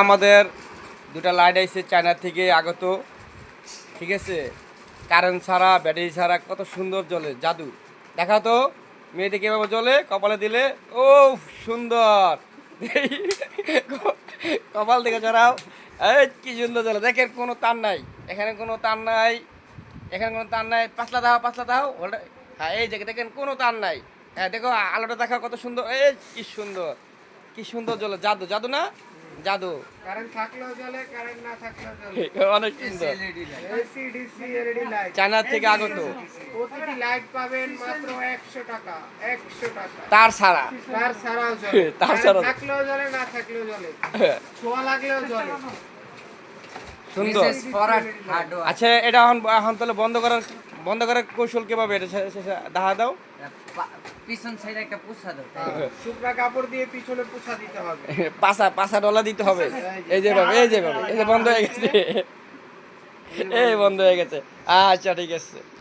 আমাদের দুটা লাইট আইছে চায়না থেকে আগত, ঠিক আছে। কারেন্ট ছাড়া, ব্যাটারি ছাড়া কত সুন্দর জ্বলে, জাদু। দেখা তো মেয়েটি কীভাবে জ্বলে কপালে দিলে। ও সুন্দর, কপাল থেকে ছড়াও। এই কি সুন্দর জ্বলে, দেখেন কোনো তার নাই, এখানে কোনো তার নাই, এখানে কোনো তার নাই। পাতলা দাও, পাতলা দাও। হ্যাঁ এই দেখে দেখেন কোনো তার নাই। হ্যাঁ দেখো আলোটা দেখা কত সুন্দর, এই কি সুন্দর, কি সুন্দর জ্বলে, জাদু, জাদু না জাদু। কারেন্ট থাকলেও জ্বলে, কারেন্ট না থাকলেও জ্বলে। অনেক সুন্দর, AC DC LED light China থেকে আগত। প্রতিটি লাইট পাবেন মাত্র 100 টাকা, 100 টাকা। তার ছাড়া, তার ছাড়াও জ্বলে, তার কারেন্ট ছাড়াও। থাকলেও জ্বলে, না থাকলেও জ্বলে, ছোঁয়া লাগলেও জ্বলে। সুন্দর। আচ্ছা এটা এখন এখন তাহলে বন্ধ করার কৌশল কিভাবে, এটা দেখা দাও। পিছন সাইডে একটা পুছা দাও। শুকনা কাপড় দিয়ে পিছনে পুছা দিতে হবে। পাঁচা ডলা দিতে হবে। এই যে ভাবে, এই যে ভাবে, এই যে বন্ধ হয়ে গেছে, এই বন্ধ হয়ে গেছে। আচ্ছা ঠিক আছে।